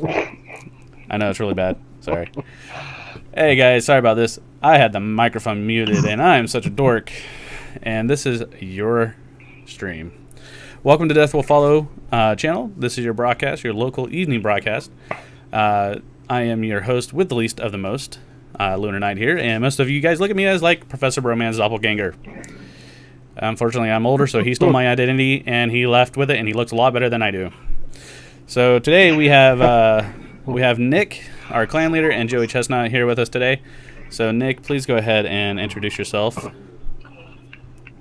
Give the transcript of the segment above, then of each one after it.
I know it's really bad. Sorry. Hey guys, sorry about this. I had the microphone muted, and I am such a dork. And this is your stream. Welcome to Death Will Follow channel. This is your broadcast, your local evening broadcast. I am your host with the least of the most, Lunar Knight here, and most of you guys look at me as like Professor Broman's doppelganger. Unfortunately, I'm older, so he stole my identity, and he left with it, and he looks a lot better than I do. So today we have Nick, our clan leader, and Joey Chestnut here with us today. So Nick, please go ahead and introduce yourself.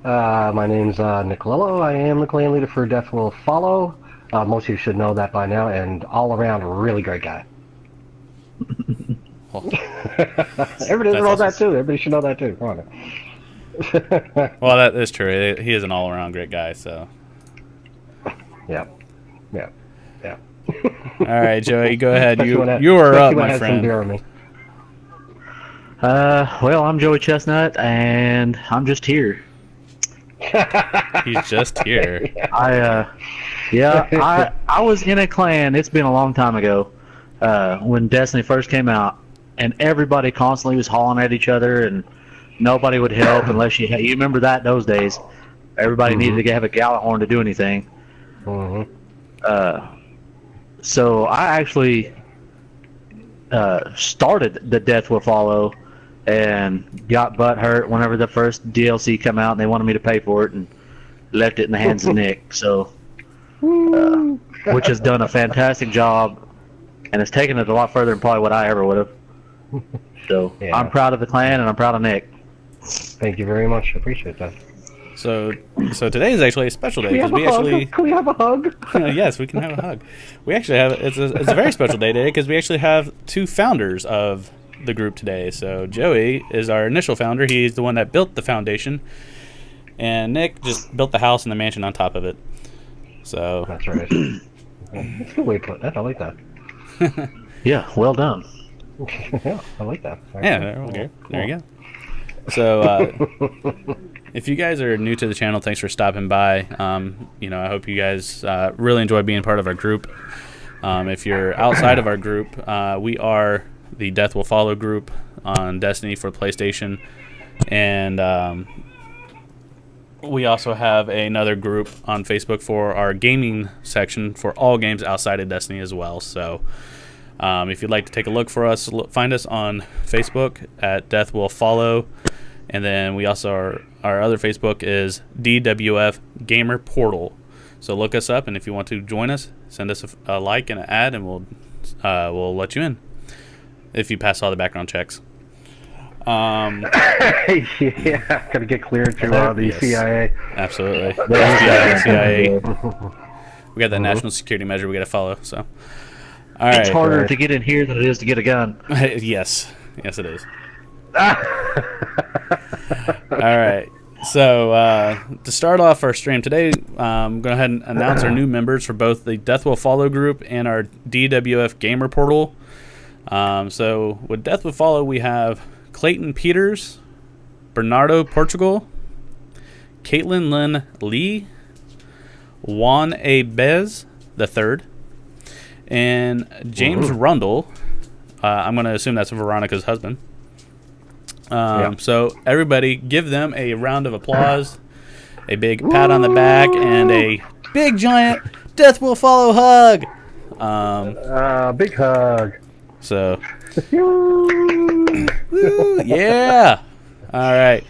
My name's Nick Lillo. I am the clan leader for Death Will Follow. Most of you should know that by now, and all around really great guy. Everybody knows that too. Everybody should know that too. Come on. Well, that is true. He is an all-around great guy. So. Yeah. All right, Joey, go ahead. You are up, my friend. Well, I'm Joey Chestnut, and I'm just here. He's just here. I was in a clan. It's been a long time ago, when Destiny first came out, and everybody constantly was hauling at each other, and nobody would help unless you remember that those days. Everybody needed to have a gallant horn to do anything. So I actually started the Death Will Follow and got butt hurt whenever the first DLC came out and they wanted me to pay for it, and left it in the hands of Nick. So, which has done a fantastic job and has taken it a lot further than probably what I ever would have. So yeah. I'm proud of the clan and I'm proud of Nick. Thank you very much. I appreciate that. So today is actually a special day because Can we have a hug? Yes, we can have a hug. We actually have it's a very special day today because we actually have two founders of the group today. So Joey is our initial founder. He's the one that built the foundation, and Nick just built the house and the mansion on top of it. So that's right. That's a good way to put that. I like that. Yeah, well done. Yeah, I like that. There you go. So if you guys are new to the channel, thanks for stopping by. I hope you guys really enjoy being part of our group. If you're outside of our group, we are the Death Will Follow group on Destiny for PlayStation, and we also have another group on Facebook for our gaming section for all games outside of Destiny as well. So if you'd like to take a look for us, find us on Facebook at Death Will Follow. And then we also our other Facebook is DWF Gamer Portal. So look us up, and if you want to join us, send us a like and an ad, and we'll let you in if you pass all the background checks. Yeah, gotta get cleared through the CIA. Absolutely, FBI, CIA. We got that national security measure we got to follow. So, all right. It's harder to get in here than it is to get a gun. Yes, it is. All right. So to start off our stream today, I'm going to go ahead and announce our new members for both the Death Will Follow group and our DWF Gamer Portal. So with Death Will Follow, we have Clayton Peters, Bernardo Portugal, Caitlin Lynn Lee, Juan A. Bez III, and James Rundle. I'm going to assume that's Veronica's husband. So everybody give them a round of applause, a big pat on the back, and a big giant Death Will Follow hug. Big hug. So, yeah. All right.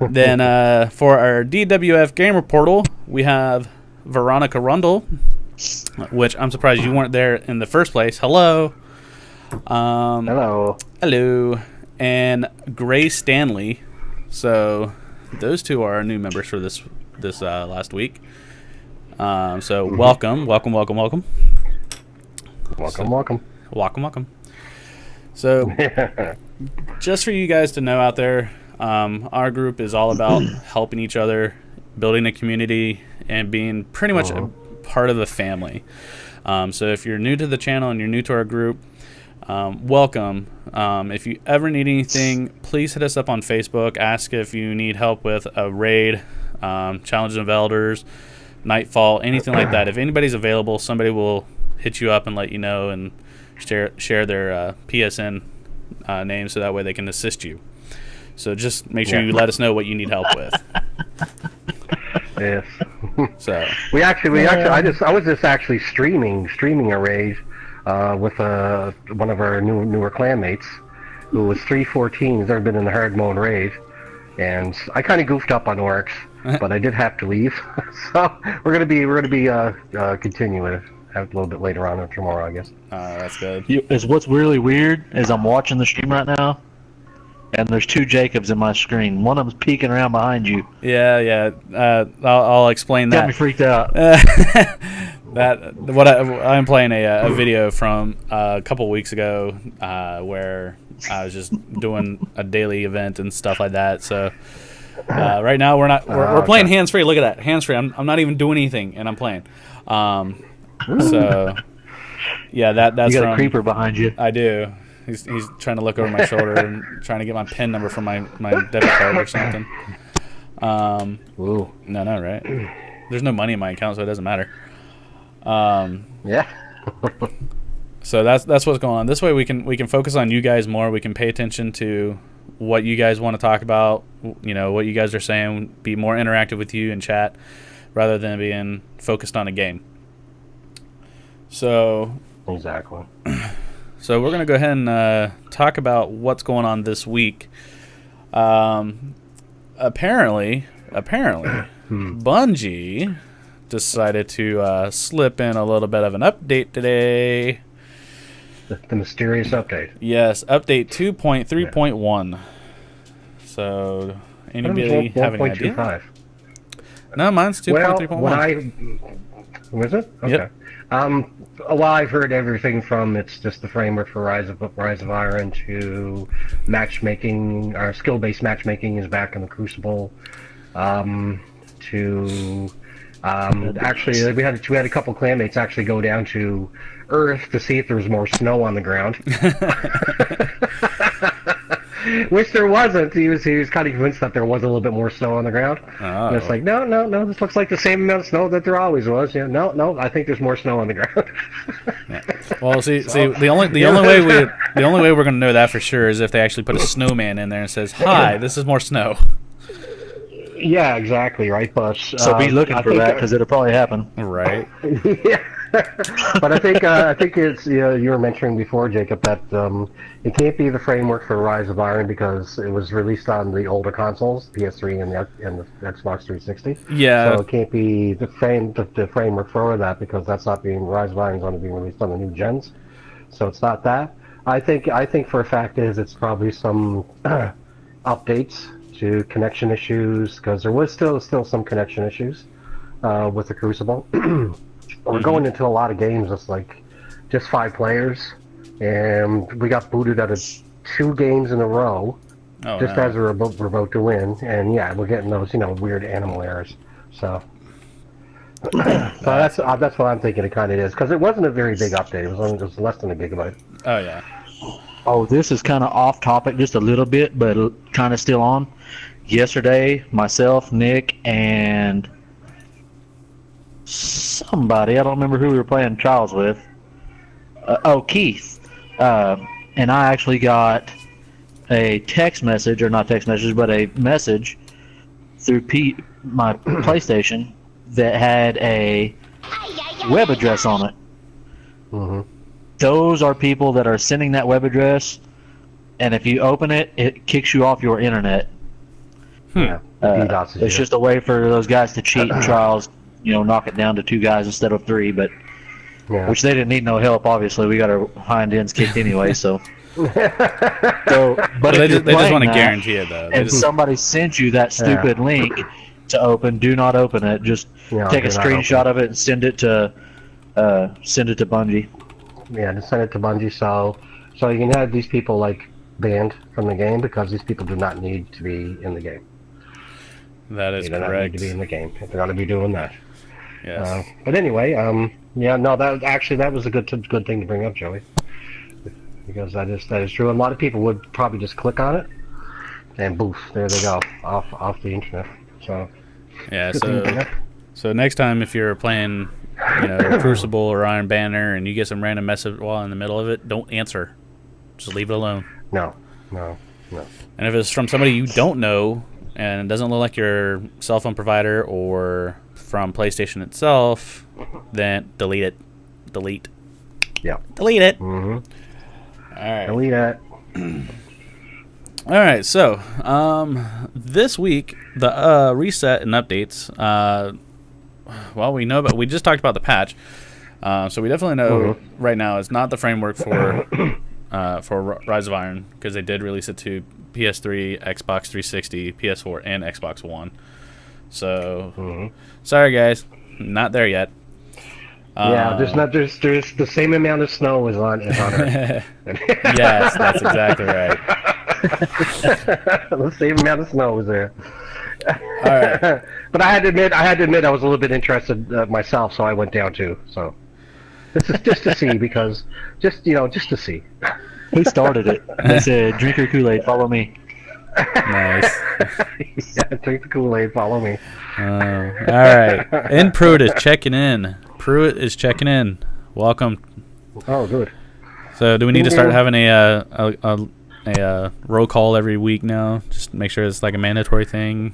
Then for our DWF Gamer Portal, we have Veronica Rundle, which I'm surprised you weren't there in the first place. Hello. Hello. And Gray Stanley. So those two are our new members for this last week. So welcome. So just for you guys to know out there, our group is all about helping each other, building a community, and being pretty much a part of a family. So if you're new to the channel and you're new to our group, welcome. If you ever need anything, please hit us up on Facebook. Ask if you need help with a raid, Challenges of Elders, Nightfall, anything like that. If anybody's available, somebody will hit you up and let you know and share their PSN name, so that way they can assist you. So just make sure you let us know what you need help with. Yes. So I was just actually streaming a raid with one of our newer clanmates who was 314. He's never been in the hard mode raid, and I kind of goofed up on orcs, but I did have to leave. So we're gonna be continuing it a little bit later on or tomorrow, I guess. that's good. Is what's really weird is I'm watching the stream right now, and there's two Jacobs in my screen. One of them's peeking around behind you. Yeah. I'll explain that. Got me freaked out. I'm playing a video from a couple weeks ago where I was just doing a daily event and stuff like that. So right now we're playing hands free. Look at that, hands free. I'm not even doing anything, and I'm playing. So yeah, that's you got a creeper behind you. I do. He's trying to look over my shoulder and trying to get my PIN number from my debit card or something. Ooh. No, right? There's no money in my account, so it doesn't matter. Yeah. So that's what's going on. This way we can focus on you guys more. We can pay attention to what you guys want to talk about. You know, what you guys are saying. Be more interactive with you in chat, rather than being focused on a game. So. Exactly. So we're going to go ahead and talk about what's going on this week. Apparently, Bungie decided to slip in a little bit of an update today. The mysterious update. Yes, update 2.3.1. So, anybody have any idea? 1.25. No, mine's 2.3.1. Well, was it? Okay. Yep. Well, I've heard everything from it's just the framework for Rise of Iron to matchmaking, or skill-based matchmaking is back in the Crucible. Actually, we had a couple clanmates actually go down to Earth to see if there was more snow on the ground. Which there wasn't. He was kind of convinced that there was a little bit more snow on the ground. Oh. And it's like, no, this looks like the same amount of snow that there always was. Yeah, no, I think there's more snow on the ground. Yeah. Well, see, the only way we're going to know that for sure is if they actually put a snowman in there and says, "Hi, this is more snow." Yeah, exactly, right. But So be looking for that, because it'll probably happen. Right. Yeah. But I think it's you were mentioning before, Jacob, that it can't be the framework for Rise of Iron because it was released on the older consoles, PS3 and the Xbox 360. Yeah. So it can't be the framework for that because that's not being Rise of Iron is going to be released on the new gens. So it's not that. I think for a fact is it's probably some updates to connection issues because there was still some connection issues with the Crucible. We're going into a lot of games that's like just 5 players, and we got booted out of 2 games in a row as we're about to win, and yeah, we're getting those weird animal errors. So that's what I'm thinking it kind of is because it wasn't a very big update. It was only just less than a gigabyte. Oh yeah. Oh, this is kind of off topic just a little bit, but kind of still on. Yesterday, myself, Nick, and somebody, I don't remember who we were playing trials with. Keith. And I actually got a text message, or not text message, but a message through my PlayStation that had a web address on it. Mm-hmm. Those are people that are sending that web address, and if you open it, it kicks you off your internet. Yeah, it's just a way for those guys to cheat in trials, knock it down to 2 guys instead of 3, but which they didn't need no help. Obviously, we got our hind ends kicked anyway. So, but they just want to guarantee it though. And somebody sends you that stupid link to open, do not open it. Just take a screenshot of it and send it to Bungie. Yeah, just send it to Bungie so you can have these people banned from the game because these people do not need to be in the game. That is correct. They don't need to be in the game if they're going to be doing that. Yes. But anyway, that was a good thing to bring up, Joey, because that is true. A lot of people would probably just click on it, and boof, there they go, off the internet. So yeah. So next time if you're playing Crucible or Iron Banner, and you get some random message while in the middle of it, don't answer. Just leave it alone. No. And if it's from somebody you don't know and it doesn't look like your cell phone provider or from PlayStation itself, then delete it. Delete. Yeah. Delete it. Mm-hmm. All right. Delete it. All right. So, this week the reset and updates. Well, we know, but we just talked about the patch. So we definitely know right now it's not the framework for Rise of Iron, because they did release it to PS3, Xbox 360, PS4, and Xbox One. So, sorry guys, not there yet. Yeah, there's the same amount of snow is on Earth. Yes, that's exactly right. The same amount of snow was there. All right. But I had to admit I was a little bit interested myself, so I went down too. So this is just to see, because just to see. Who started it? They said, "Drink your Kool-Aid, follow me." Nice. Yeah, drink the Kool-Aid, follow me. All right. And Pruitt is checking in. Welcome. Oh, good. So, do we need to start having a roll call every week now? Just make sure it's like a mandatory thing.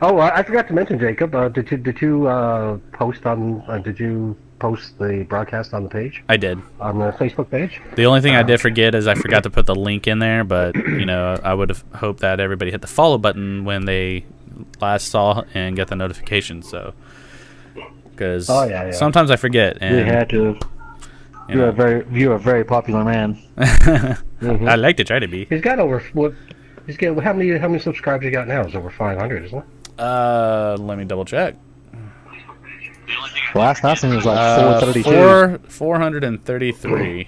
Oh, I forgot to mention, Jacob. Did you post on? Did you post the broadcast on the page? I did. On the Facebook page? The only thing I did forget is I forgot to put the link in there, but I would have hoped that everybody hit the follow button when they last saw and get the notification. So, because sometimes I forget. And we had to. You're a very popular man. I like to try to be. He's got over how many subscribers you got now? It's over 500, isn't it? Let me double check. Last I seen it was like 432. 433.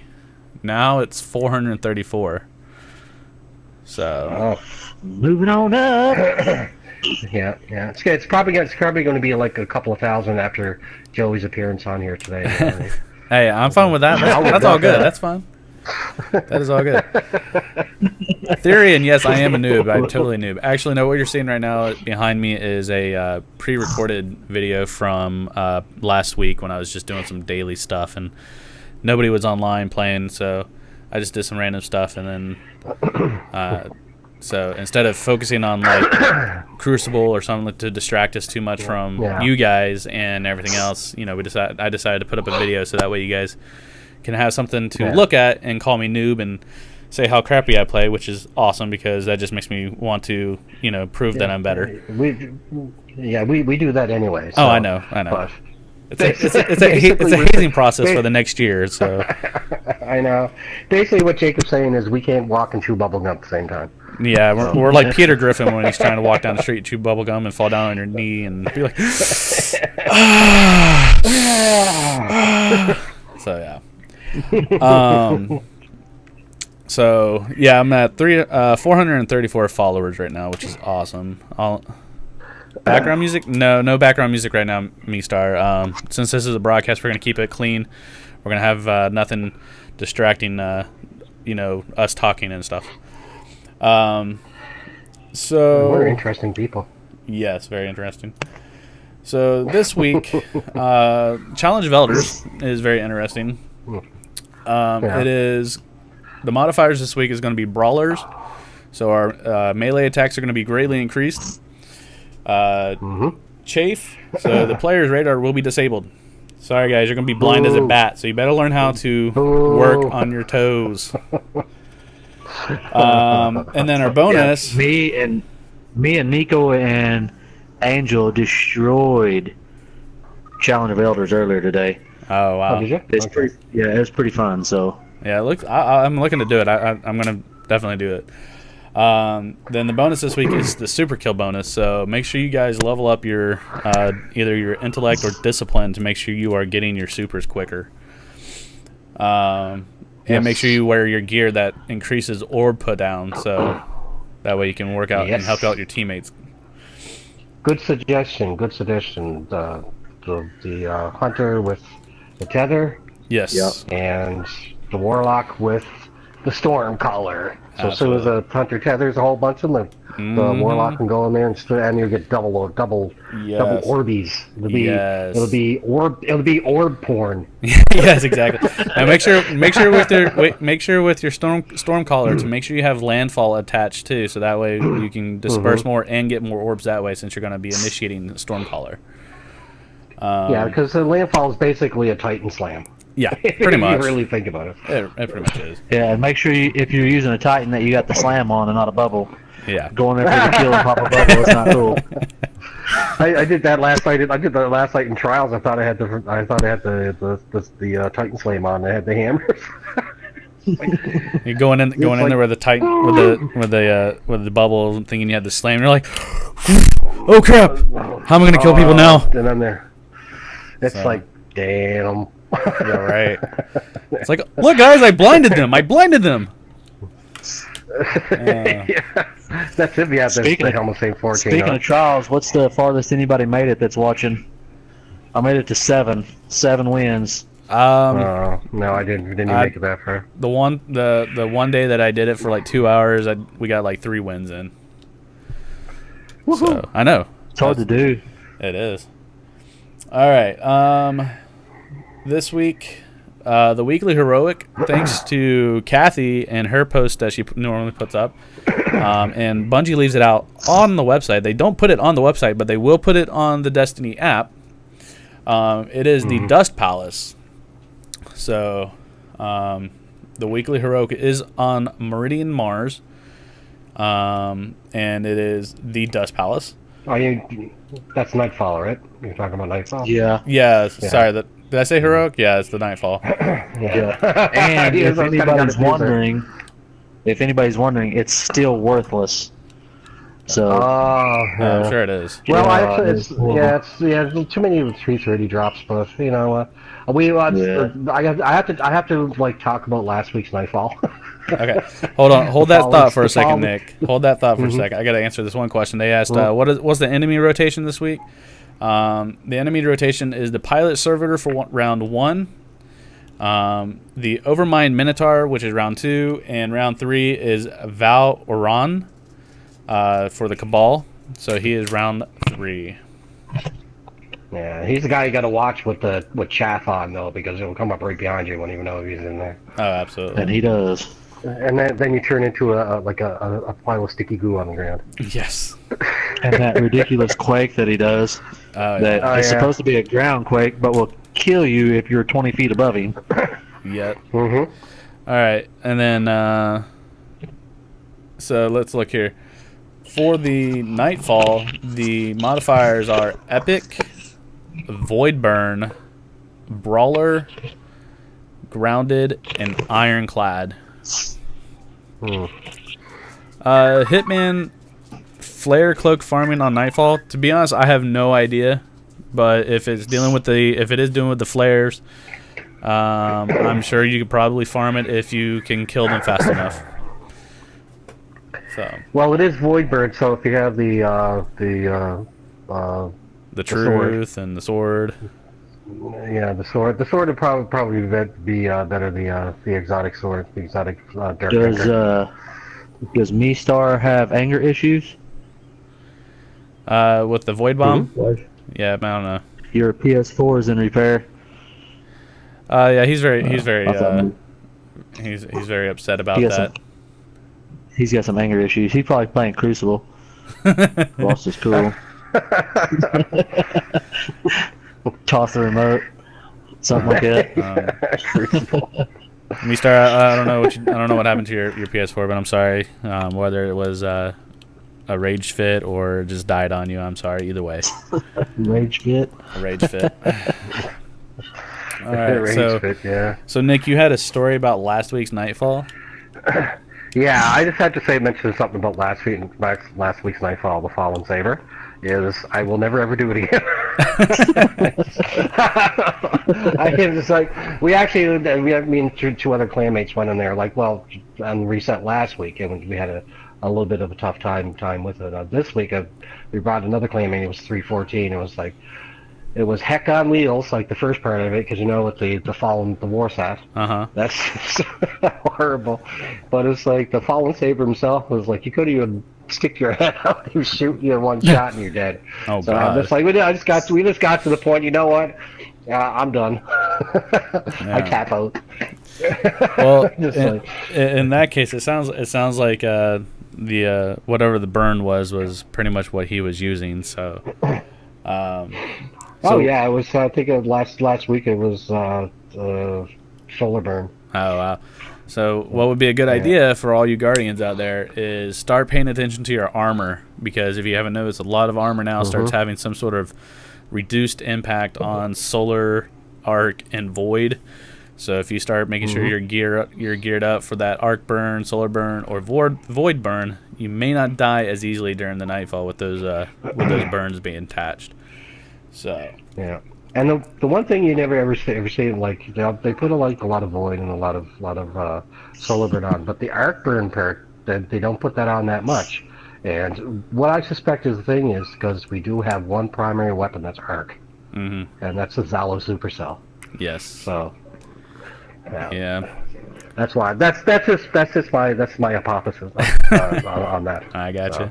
Now it's 434. So moving on up. Yeah. It's probably going to be like a couple of thousand after Joey's appearance on here today. Hey, I'm fine with that. That's all good. That's fine. That is all good. Theory, and yes, I am a noob. I'm totally a noob. Actually, no, what you're seeing right now behind me is a pre-recorded video from last week when I was just doing some daily stuff, and nobody was online playing, so I just did some random stuff, and then so instead of focusing on like Crucible or something to distract us too much from you guys and everything else, I decided to put up a video so that way you guys can have something to look at and call me noob and say how crappy I play, which is awesome because that just makes me want to, prove that I'm better. We do that anyway. So, I know. It's a hazing process for the next year. So I know. Basically, what Jacob's saying is we can't walk and chew bubblegum at the same time. Yeah, we're like Peter Griffin when he's trying to walk down the street and chew bubblegum and fall down on your knee and be like, so yeah. So yeah, I'm at 434 followers right now, which is awesome. Background music? No background music right now, MeStar. Since this is a broadcast, we're gonna keep it clean. We're gonna have nothing distracting, us talking and stuff. So we're interesting people. Yes, very interesting. So this week, Challenge of Elders is very interesting. It is the modifiers this week is going to be brawlers, so our melee attacks are going to be greatly increased. Chafe, so the player's radar will be disabled. Sorry guys, you're going to be blind as a bat, so you better learn how to work on your toes. And then our bonus, me and Nico and Angel destroyed Challenge of Elders earlier today. Oh wow! It's pretty. Yeah, it was pretty fun. So yeah, I'm looking to do it. I'm gonna definitely do it. Then the bonus this week is the super kill bonus. So make sure you guys level up your either your intellect or discipline to make sure you are getting your supers quicker. And make sure you wear your gear that increases orb put down, so that way you can work out and help out your teammates. Good suggestion. The hunter with the tether. Yes. And the warlock with the storm caller. So as soon as Absolutely. a hunter tethers a whole bunch of them, the warlock can go in there and you get double Yes. orbies. Yes. It'll be orb porn. Yes, exactly. And make sure with your storm caller to make sure you have landfall attached too, so that way you can disperse more and get more orbs that way, since you're going to be initiating the storm caller. Yeah, because the landfall is basically a Titan slam. Yeah, pretty much. If you really think about it. It pretty much is. Yeah, and make sure if you're using a Titan that you got the slam on and not a bubble. Yeah. Going there for the kill and pop a bubble, it's not cool. I did that last night. I did that last night in trials. I thought I had the Titan slam on. I had the hammers. You're going in there with the Titan with the bubble, thinking you had the slam. You're like, oh crap! How am I going to kill people now? And then there, it's like, damn. Yeah, right. It's like, look, guys, I blinded them. Yeah. That's if you have the helmet save 14. Speaking of trials, what's the farthest anybody made it that's watching? I made it to 7 wins. No, I didn't make it that far. The one day that I did it for like 2 hours, we got like 3 wins in. Woohoo. So I know It's hard to do. it is. All right. This week, the weekly heroic, thanks to Kathy and her post that she normally puts up, and Bungie leaves it out on the website. They don't put it on the website, but they will put it on the Destiny app. It is the Dust Palace. So, the weekly heroic is on Meridian Mars, and it is the Dust Palace. That's Nightfall, right? You're talking about Nightfall? Yeah. Yeah. Sorry, did I say heroic? Yeah, it's the Nightfall. Yeah. And Yeah, if so it's kinda anybody's gotta wondering, it's still worthless. So I'm sure it is. Well, Yeah, it's too many 330 drops, but you know, I have to like talk about last week's Nightfall. Okay, hold that thought for a second, fall. Nick. Hold that thought for a second. I got to answer this one question. They asked, what's the enemy rotation this week? The enemy rotation is the pilot servitor for round 1, the Overmind Minotaur, which is round 2, and round 3 is Val Oran for the Cabal. So he is round 3. Yeah, he's the guy you got to watch with chaff on though, because it'll come up right behind you. You won't even know if he's in there. Oh, absolutely. and he does. And then you turn into a pile of sticky goo on the ground. Yes. And that ridiculous quake that he does. That is supposed to be a ground quake, but will kill you if you're 20 feet above him. Yep. Mm-hmm. All right, and then so let's look here. For the Nightfall, the modifiers are Epic, Void Burn, Brawler, Grounded, and Ironclad. Hitman Flare Cloak farming on Nightfall. To be honest, I have no idea. But if it is dealing with the flares, I'm sure you could probably farm it if you can kill them fast enough. So. Well, it is Void Bird, so if you have the truth and the sword. Yeah, the sword would probably be better. The exotic sword, the exotic dark drinker. Does Mistar have anger issues? With the void bomb? Yeah, I don't know. Your PS4 is in repair. Yeah, he's very upset about that. He's got some anger issues. He's probably playing Crucible. Lost his cool. Toss the remote. Something like that. Mistar, I don't know what happened to your PS4, but I'm sorry. Whether it was a rage fit or just died on you, I'm sorry. Either way. Rage fit. A rage fit. All right. Yeah. So Nick, you had a story about last week's Nightfall. Yeah, I just had to mention something about last week's Nightfall, the Fallen Saber. I will never ever do it again. I am just like, me and two other clanmates went in there, on reset last week, and we had a little bit of a tough time with it. This week, we brought another clanmate. It was 314. It was like, It was heck on wheels, like the first part of it, because with the fallen the war sat. That's horrible. But it's like the fallen saber himself was like you couldn't even stick your head out. He was shooting you in one shot and you're dead. Oh, so God. I'm just like we just got to the point. You know what? I'm done. I tap out. Well, in that case, it sounds like the whatever the burn was pretty much what he was using. So. Oh yeah, it was. I think last week it was solar burn. Oh wow! So what would be a good idea for all you Guardians out there is start paying attention to your armor, because if you haven't noticed, a lot of armor now starts having some sort of reduced impact on solar, arc, and void. So if you start making sure you're geared up for that arc burn, solar burn, or void burn, you may not die as easily during the nightfall with those burns being attached. So yeah, and the one thing you never ever see like they put a lot of void and a lot of solar burn on, but the arc burn part they don't put that on that much. And what I suspect is the thing is because we do have one primary weapon that's arc, and that's the Zalo supercell. Yes. So yeah. That's why. That's my hypothesis on that. I gotcha.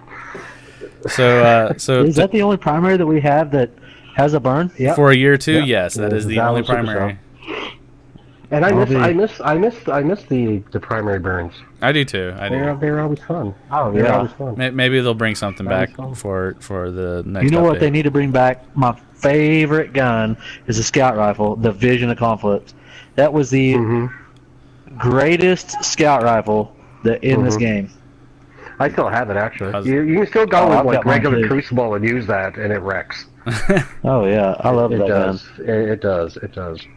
So is that the only primary that we have that has a burn? Yeah. For a year or two, yes, that is the only primary. And I miss the primary burns. I do too. They're always fun. Oh they're yeah. always fun. Maybe they'll bring something back for the next. You know what update. they need to bring back? My favorite gun is a scout rifle, the Vision of Conflict. That was the greatest scout rifle in this game. I still have it actually. You can still go with like regular Crucible and use that, and it wrecks. Oh yeah, I love that gun. It does.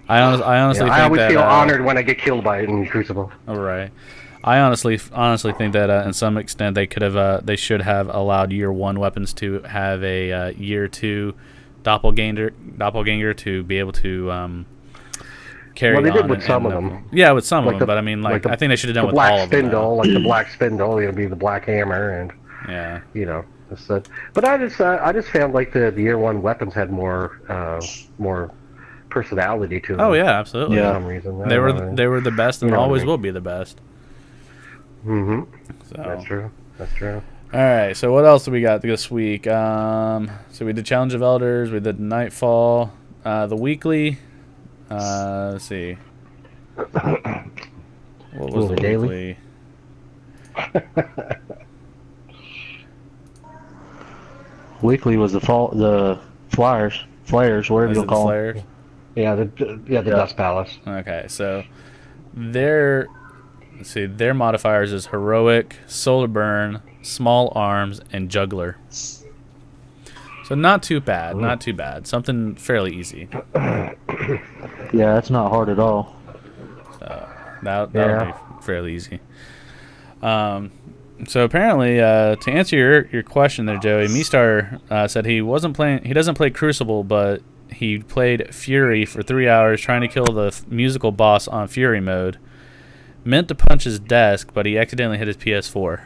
I honestly think I always that, feel honored when I get killed by it in Crucible. All right. I honestly think that in some extent they should have allowed year 1 weapons to have a year 2 doppelganger to be able to carry on. Well, they did with some of them. Yeah, with some of them, but I mean, I think they should have done with all of them. Like the black spindle, it'll be the black hammer, and But I just found like the year 1 weapons had more personality to them. Oh yeah, absolutely. For some reason. They were the best and always will be the best. So. That's true. All right, so what else do we got this week? So we did Challenge of Elders, we did Nightfall, the weekly. Let's see. What was the daily? Weekly was the flares, whatever you call them. Yeah, the Dust Palace. Okay, so their modifiers is heroic, solar burn, small arms, and juggler. So not too bad. Something fairly easy. Yeah, that's not hard at all. So that'll be fairly easy. So apparently, to answer your question there, Joey, Mistar said he doesn't play Crucible, but he played Fury for 3 hours trying to kill the musical boss on Fury mode. Meant to punch his desk, but he accidentally hit his PS4.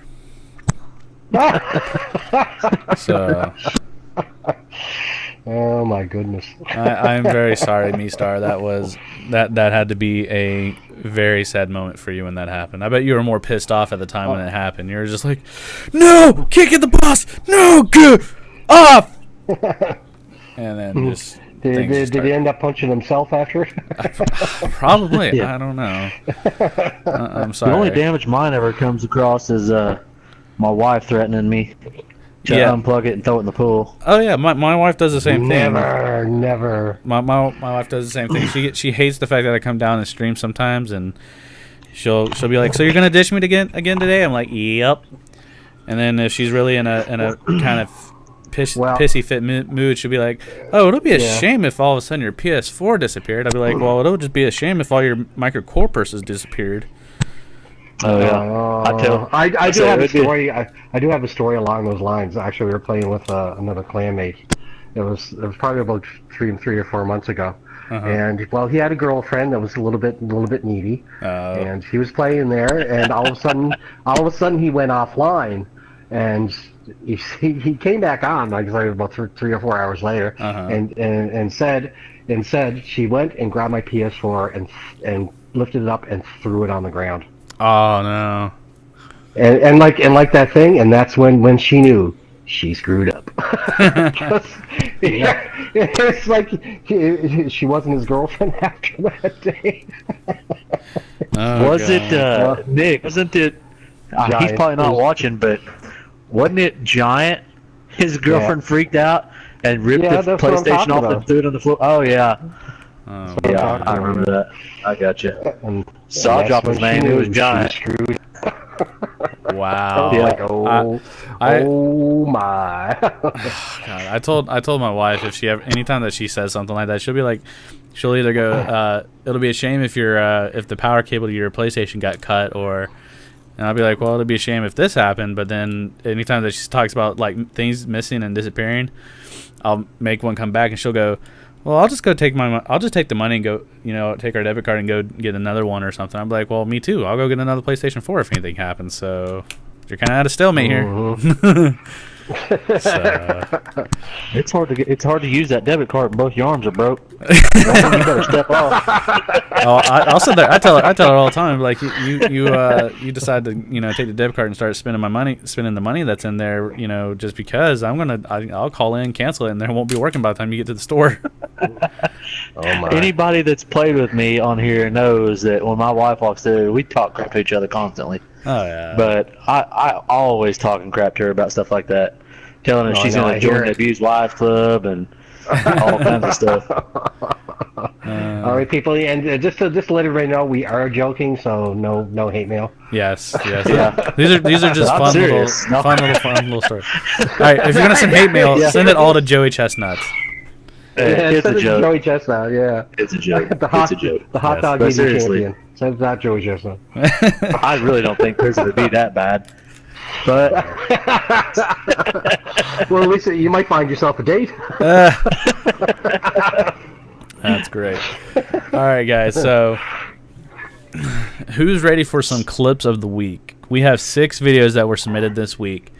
So. Oh my goodness! I'm very sorry, Mistar. That had to be a very sad moment for you when that happened. I bet you were more pissed off at the time when it happened. You were just like, "No, can't get the boss. No, good off." And then just did he end up punching himself after? Probably. Yeah. I don't know. I'm sorry. The only damage mine ever comes across is my wife threatening me to unplug it and throw it in the pool. Oh yeah, my wife does the same thing. Never. My wife does the same thing. She hates the fact that I come down and stream sometimes, and she'll be like, "So you're gonna ditch me again today?" I'm like, "Yep." And then if she's really in a kind of pissy fit mood, she'll be like, "Oh, it'll be a shame if all of a sudden your PS4 disappeared." I'll be like, "Well, it'll just be a shame if all your microcorpuses disappeared." Oh yeah, I do have a story. I do have a story along those lines. Actually, we were playing with another clanmate. It was probably about three or 4 months ago. And he had a girlfriend that was a little bit needy, and he was playing there. And all of a sudden he went offline, and he came back on like about 3 or 4 hours later, Uh-huh. and said she went and grabbed my PS4 and lifted it up and threw it on the ground. Oh no. And like that thing, and that's when she knew she screwed up. Yeah, it's like she wasn't his girlfriend after that day. Oh, Was God. it Nick? Wasn't it? He's Giant. probably not watching, but wasn't it Giant? His girlfriend freaked out and ripped Yeah, the that's what I'm PlayStation talking off about. and threw it on the floor. Oh yeah, Oh, yeah, I remember that. I got you. And Saw that's drop when his she name. It knew was she Giant. screwed. wow. Yeah. Like, oh my. God, I told my wife if she ever, anytime that she says something like that, she'll be like, she'll either go, it'll be a shame if if the power cable to your PlayStation got cut, or, and I'll be like, well, it'll be a shame if this happened. But then anytime that she talks about like things missing and disappearing, I'll make one come back and she'll go, well, I'll just take the money and go, take our debit card and go get another one or something. I'm like, well, me too. I'll go get another PlayStation 4 if anything happens. So you're kind of at a stalemate here. So, It's hard to use that debit card. Both your arms are broke. You better step off. I'll sit there. I tell her all the time, like you decide to take the debit card and start spending the money that's in there, just because I'll call in, cancel it, and then it won't be working by the time you get to the store. Oh my. Anybody that's played with me on here knows that when my wife walks through, we talk crap to each other constantly. Oh yeah. But I always talking crap to her about stuff like that, telling her she's going to join the Abused Wives Club and all kinds of stuff. All right, people, and just to let everybody know, we are joking, so no hate mail. Yes. Yeah. These are just I'm fun serious. little stories. All right, if you're gonna send hate mail, send it all to Joey Chestnut. It's send a it to joke. Joey Chestnut, yeah. It's a joke. The hot, It's a joke. The hot Yes. dog But eating seriously. champion. Send it to Joey Chestnut. I really don't think hers would be that bad. But Well, at least you might find yourself a date. That's great. All right, guys. So, who's ready for some clips of the week? We have 6 videos that were submitted this week,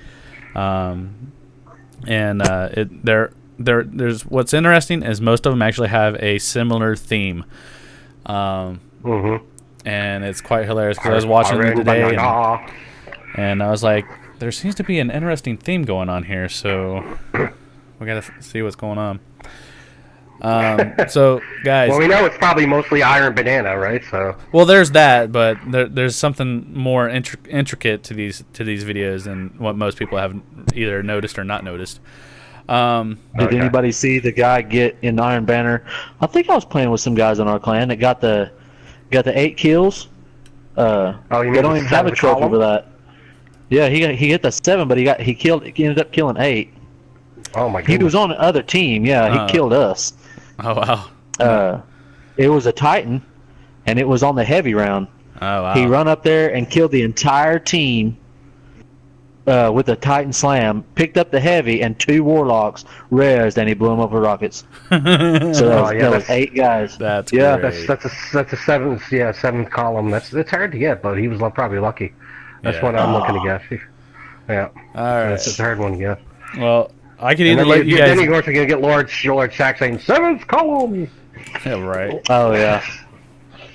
there's what's interesting is most of them actually have a similar theme, and it's quite hilarious because I was watching them today, and I was like, there seems to be an interesting theme going on here, so we gotta see what's going on. So guys, Well, we know it's probably mostly Iron Banana, right? So. well, there's that, but there's something more intricate to these videos than what most people have either noticed or not noticed. did anybody see the guy get in Iron Banner? I think I was playing with some guys on our clan that got the 8 kills. You They mean don't the even have a 7 trophy column? for that. Yeah, he hit the 7, but he ended up killing 8. Oh my He goodness. was on the other team. Yeah, he killed us. Oh wow. It was a Titan, and it was on the heavy round. Oh wow. He run up there and killed the entire team with a Titan slam, picked up the heavy, and 2 warlocks rezzed, and he blew them up with rockets. So that was 8 guys. That's yeah. great. That's a seventh column. It's hard to get, but he was probably lucky. That's Yeah. what I'm looking to guess. Yeah. All right. It's a hard one to get. Well, I could And either let you then guys. of course you're gonna get Lord Sack saying 7th column. Yeah, right. Oh yeah.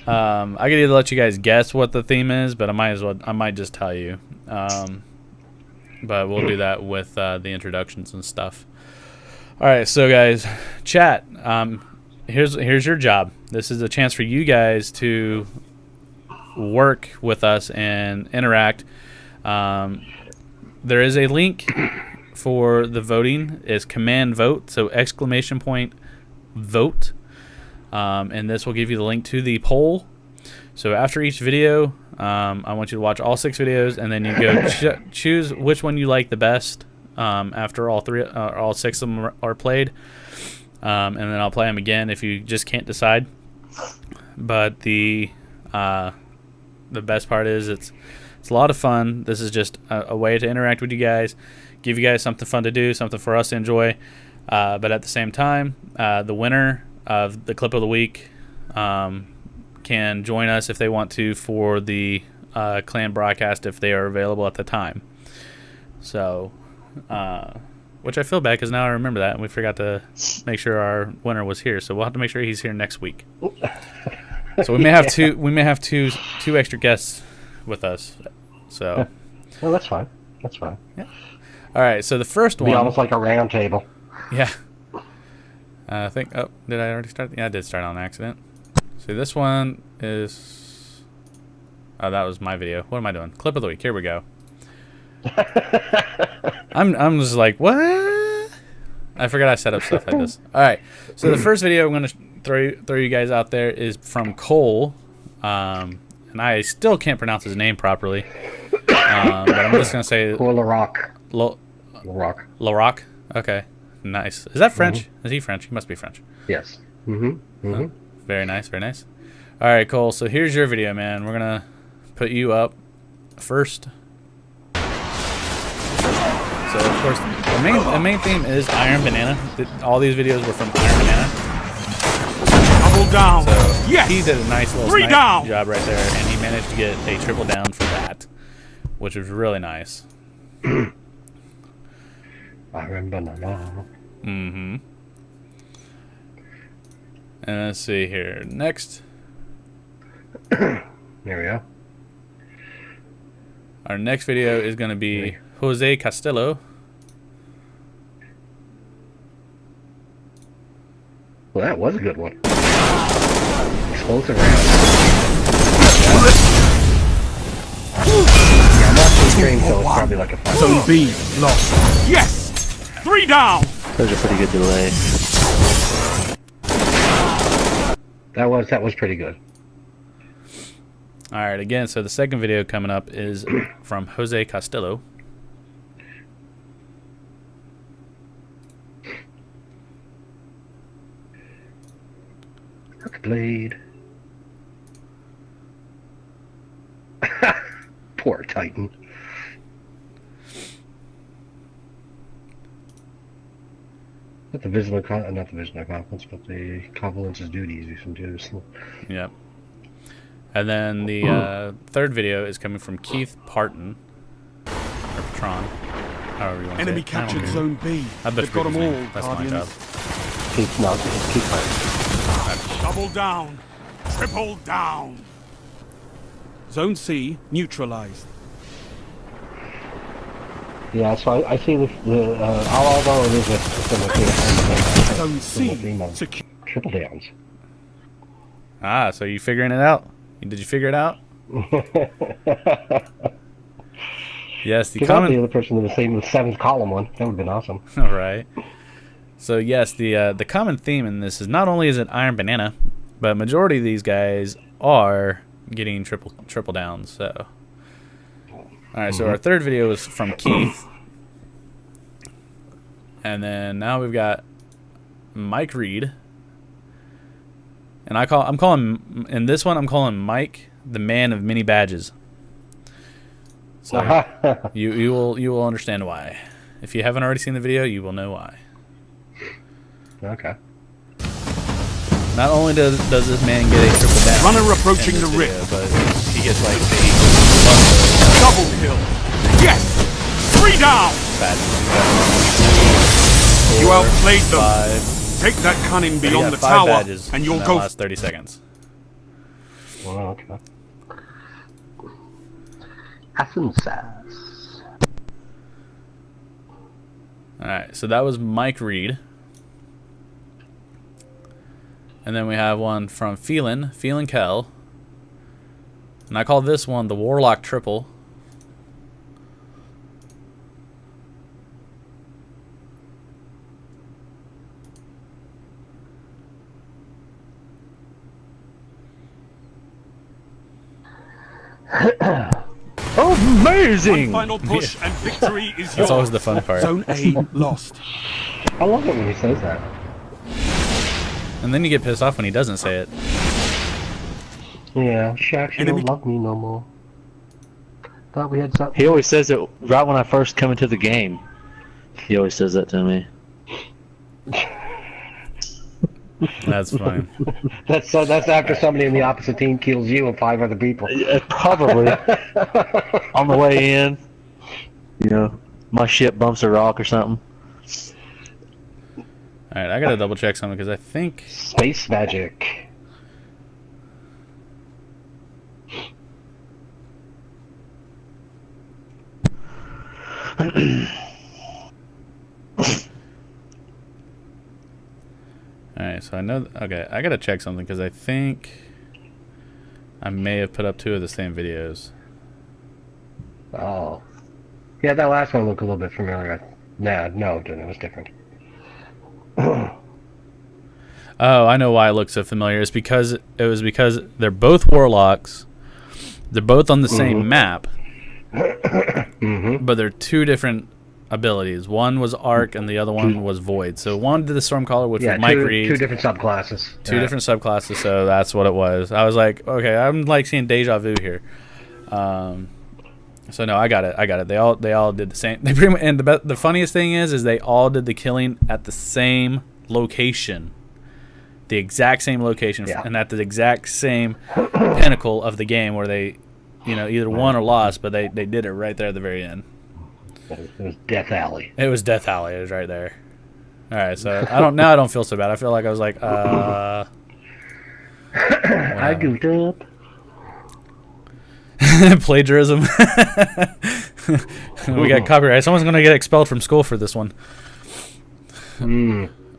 I could either let you guys guess what the theme is, but I might just tell you. But we'll do that with the introductions and stuff. All right, so guys, chat. Here's your job. This is a chance for you guys to work with us and interact. There is a link for the voting. It's command vote, so !vote. And this will give you the link to the poll. So after each video, I want you to watch all 6 videos, and then you go choose which one you like the best. After all 6 of them are played, and then I'll play them again if you just can't decide. But the best part is it's a lot of fun. This is just a way to interact with you guys, give you guys something fun to do, something for us to enjoy. But at the same time, the winner of the clip of the week can join us if they want to for the clan broadcast if they are available at the time. So which I feel bad because now I remember that, and we forgot to make sure our winner was here. So we'll have to make sure he's here next week. So we may have two. We may have two extra guests with us. So. Well, that's fine. That's fine. Yeah. All right. So the first one. Be almost like a round table. Yeah. I think. Oh, did I already start? Yeah, I did start on accident. So this one is. Oh, that was my video. What am I doing? Clip of the week. Here we go. I'm just like, what? I forgot I set up stuff like this. All right. So the first video I'm going to throw you guys out there is from Cole. And I still can't pronounce his name properly. But I'm just going to say... Cole LaRock. LaRock. LaRock? Okay. Nice. Is that French? Is he French? He must be French. Yes. Very nice. Very nice. All right, Cole. So here's your video, man. We're going to put you up first. So, of course, the main theme is Iron Banana. All these videos were from Iron Banana. Double down. So yes. He did a nice little job right there, and he managed to get a triple down for that, which was really nice. Iron Banana. Mm-hmm. And let's see here. Next. There we go. Our next video is going to be Jose Castillo. Well, that was a good one. Explosive round. Yeah, I'm watching the stream, so it's probably like a 5. Zone B lost. Yes. 3 down. There's a pretty good delay. That was pretty good. All right, again, so the second video coming up is from Jose Castillo. Blade. Poor Titan. Not the Vigilant Conference, but the Convalence's duties you can do. Yep. And then the third video is coming from Keith Parton. Or Patron. However you want to Enemy say it. captured Zone B. They've got them all, That's my job. Keith Parton. Double down. Triple down. Zone C neutralized. Yeah, so I see although it is a Zone C secure. triple downs. Ah, so you figuring it out? Did you figure it out? Yes, the I'm the other person in the same 7th column one. That would have been awesome. All right. So yes, the common theme in this is not only is it Iron Banana, but majority of these guys are getting triple downs. So, all right. So our third video is from Keith, and then now we've got Mike Reed, and I'm calling in this one I'm calling Mike the man of many badges. So you will understand why. If you haven't already seen the video, you will know why. Okay. Not only does this man get a triple down, Runner approaching the video, rim, but he gets like the double kill. Yes, 3 down. You outplayed them. 5. Take that cunning So beyond the 5 tower, badges and you'll in that go. last 30 seconds. Well, okay. Sass. All right, so that was Mike Reed. And then we have one from Phelan Kell. And I call this one the Warlock Triple. Amazing! One final push and victory is yours. That's always the fun part. Zone A lost. I love it when he says that. And then you get pissed off when he doesn't say it. Yeah, Shaq, you don't love me no more. Thought we had something. He always says it right when I first come into the game. He always says that to me. That's fine. That's after somebody in the opposite team kills you and 5 other people. Probably. On the way in. You know. my ship bumps a rock or something. All right, I gotta double check something because I think Space magic. All right, so I know. Okay, I gotta check something because I think I may have put up 2 of the same videos. Oh. Yeah, that last one looked a little bit familiar. Nah, no, it didn't. It was different. Oh, I know why it looks so familiar. It's because they're both warlocks. They're both on the same map, but they're 2 different abilities. One was Arc, and the other one was Void. So one did the Stormcaller, which was Mike Reed. 2 different subclasses. 2 different subclasses. So that's what it was. I was like, okay, I'm like seeing deja vu here. So no, I got it. They all did the same. They pretty much, and the funniest thing is they all did the killing at the same location. The exact same location, and at the exact same pinnacle of the game where they, either won or lost, but they did it right there at the very end. It was Death Alley. It was Death Alley. It was right there. All right, so I don't feel so bad. I feel like I was like, I goofed up. Plagiarism. We got copyright. Someone's gonna get expelled from school for this one.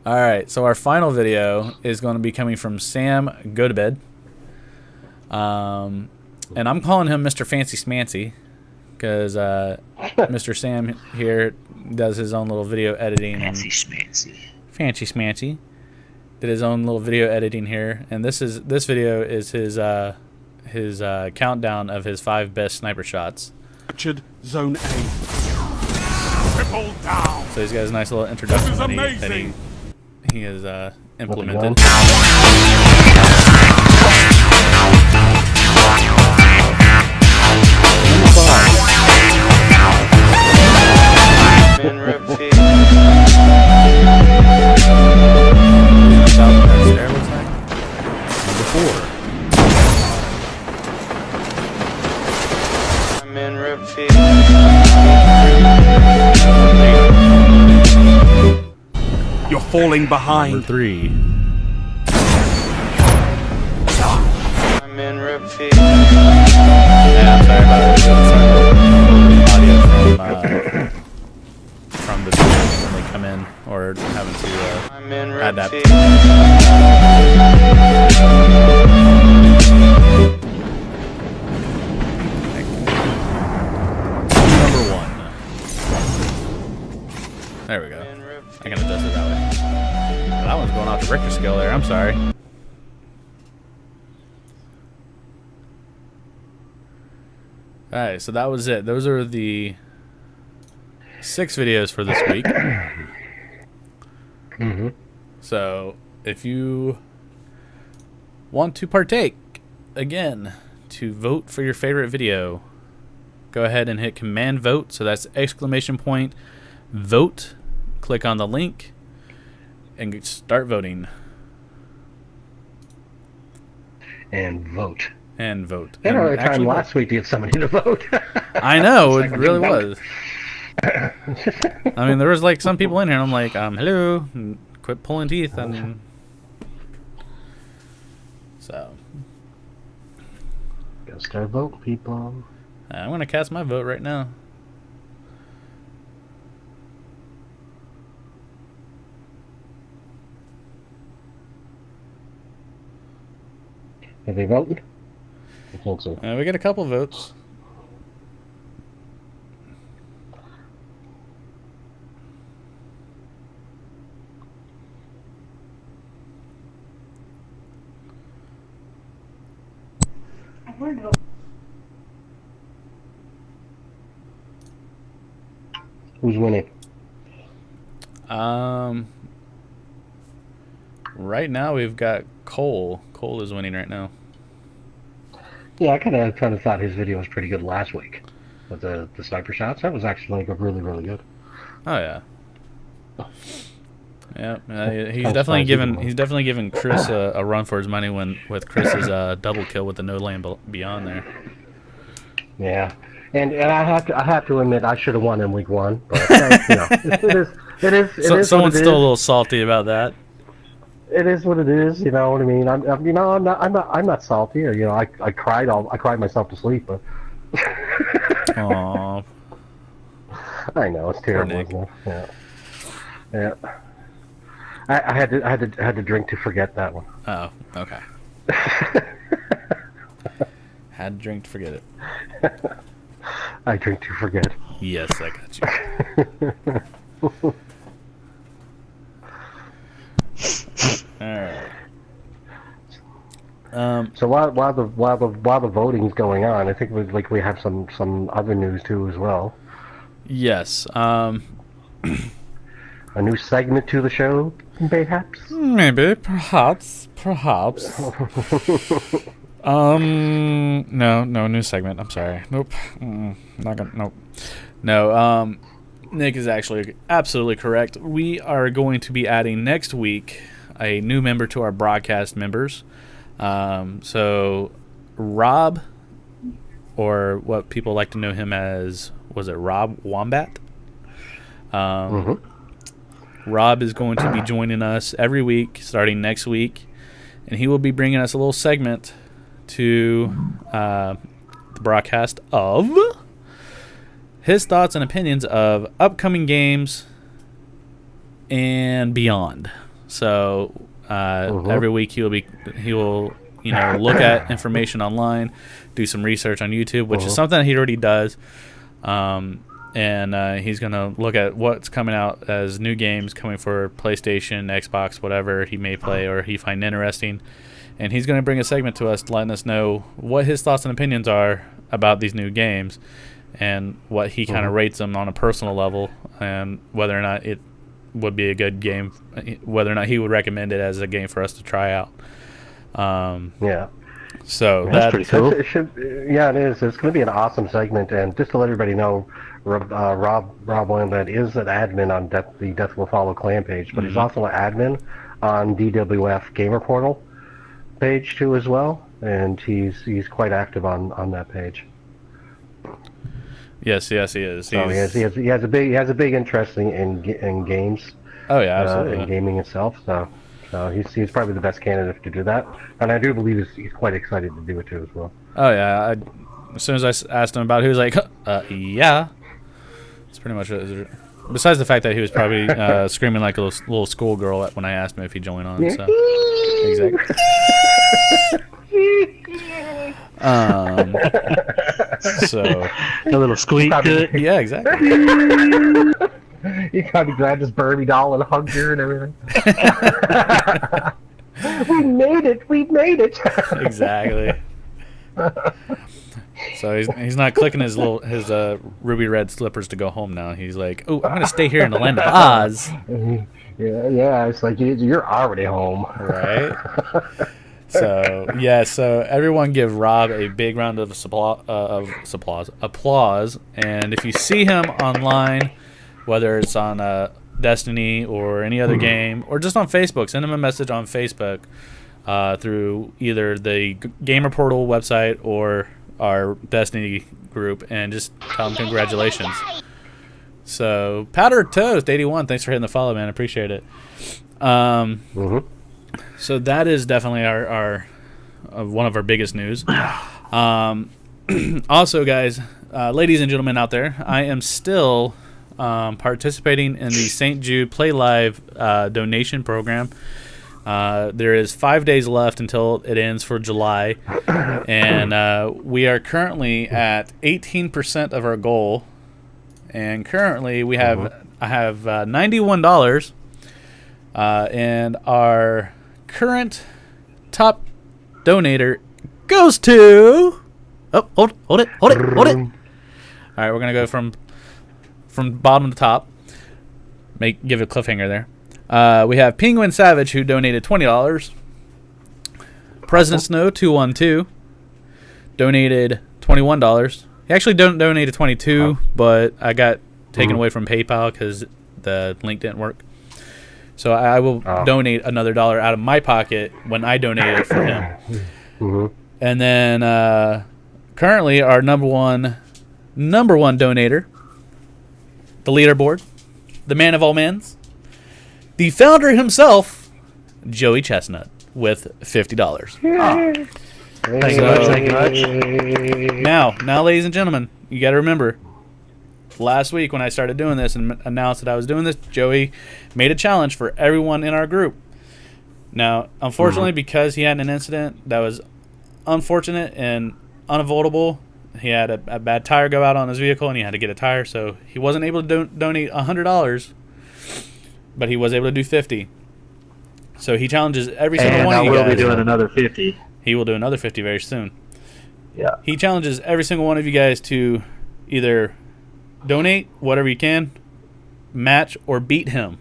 All right, so our final video is going to be coming from Sam Go to Bed. And I'm calling him Mr. Fancy Smancy because Mr. Sam here does his own little video editing. Fancy Smancy. Fancy Smancy did his own little video editing here, and this video is his countdown of his 5 best sniper shots. Captured Zone A. Triple down. So he's got his nice little introduction This is that amazing. he has implemented. Number 4. You're falling behind. Number 3. Yeah, I'm sorry about audio from the video when they come in, or having to adapt. Number 1. There we go. I can adjust it that way. That one's going off the Richter scale there. I'm sorry. Alright, so that was it. Those are the 6 videos for this week. So, if you want to partake, again, to vote for your favorite video, go ahead and hit Command Vote. So that's ! Vote. Click on the link and start voting. And vote. And vote. They had And a time actually last week to get somebody to vote. I know, It's it like a really big was. I mean, there was like some people in here, and I'm like, hello, and quit pulling teeth, and so. Go start voting, people. I'm gonna cast my vote right now. Have they voted? I think so. We get a couple votes. Who's winning? Right now we've got Cole. Cole is winning right now. Yeah, I kind of thought his video was pretty good last week. With the sniper shots, that was actually like really, really good. Oh yeah. Yeah, he's definitely given Chris a run for his money with Chris's double kill with the No Land Beyond there. Yeah, And I have to admit I should have won in week 1, but it is Someone's what it still a is. little salty about that. It is what it is. You know what I mean? I'm not salty. Or, I cried myself to sleep, but Aww. I know it's terrible. Nick. Isn't it? Yeah. I had to drink to forget that one. Oh, okay. Had to drink to forget it. I drink to forget. Yes, I got you. Alright. So while the voting's going on, I think we have some other news too as well. Yes. A new segment to the show, perhaps. Maybe, perhaps. No, new segment. I'm sorry. Nope. Not gonna. Nope. No. Nick is actually absolutely correct. We are going to be adding next week a new member to our broadcast members. So Rob, or what people like to know him as, was it Rob Wombat? Rob is going to be joining us every week starting next week, and he will be bringing us a little segment to the broadcast of his thoughts and opinions of upcoming games and beyond. So every week he will look at information online, do some research on YouTube, which is something that he already does. And he's going to look at what's coming out as new games coming for PlayStation, Xbox, whatever he may play or he find interesting. And he's going to bring a segment to us letting us know what his thoughts and opinions are about these new games and what he kind of rates them on a personal level and whether or not it would be a good game, whether or not he would recommend it as a game for us to try out. Yeah. So That's pretty cool. It is. It's going to be an awesome segment, and just to let everybody know, Rob Wombat is an admin on the Death Will Follow clan page, but he's also an admin on DWF Gamer Portal page too as well, and he's quite active on that page. Yes, he is. So he has a big interest in games. Oh yeah, absolutely. In gaming itself. So he's probably the best candidate to do that, and I do believe he's quite excited to do it too as well. Oh yeah, as soon as I asked him about it, he was like, yeah. That's pretty much it. Besides the fact that he was probably screaming like a little schoolgirl when I asked him if he'd join on. So exactly. So A little squeak to it. yeah, exactly. He probably grabbed his Barbie doll and hugged her and everything. We made it. Exactly. So he's not clicking his ruby red slippers to go home now. He's like, oh, I'm gonna stay here in the land of Oz. Yeah. It's like you're already home, Right. So everyone give Rob a big round of applause. And if you see him online, whether it's on Destiny or any other game, or just on Facebook, send him a message on Facebook through either the Gamer Portal website or our Destiny group, and just tell him congratulations. So, Powder Toast 81, thanks for hitting the follow, man. I appreciate it. So that is definitely our one of our biggest news. Also, guys, ladies and gentlemen out there, I am still participating in the St. Jude Play Live donation program. There is 5 days left until it ends for July, and we are currently at 18% of our goal. And currently, I have $91, and our current top donator goes to. Oh, hold it. All right, we're gonna go from bottom to top. Give it a cliffhanger there. We have Penguin Savage, who donated $20. President Snow 212 donated $21. He actually donated $22, but I got taken away from PayPal because the link didn't work. So I will donate another $1 out of my pocket when I donate it for him. And then currently our number one number one donator, the leaderboard, the man of all mans, the founder himself, Joey Chestnut, with $50. Oh. Thank you much. Thank you much. Now, ladies and gentlemen, you got to remember, last week when I started doing this and announced that I was doing this, Joey made a challenge for everyone in our group. Now, unfortunately, because he had an incident that was unfortunate and unavoidable, he had a bad tire go out on his vehicle and he had to get a tire, so he wasn't able to donate $100, but he was able to do $50. So he challenges every single one of you guys. And I will be doing another 50. He will do another 50 very soon. Yeah. He challenges every single one of you guys to either donate whatever you can, match, or beat him.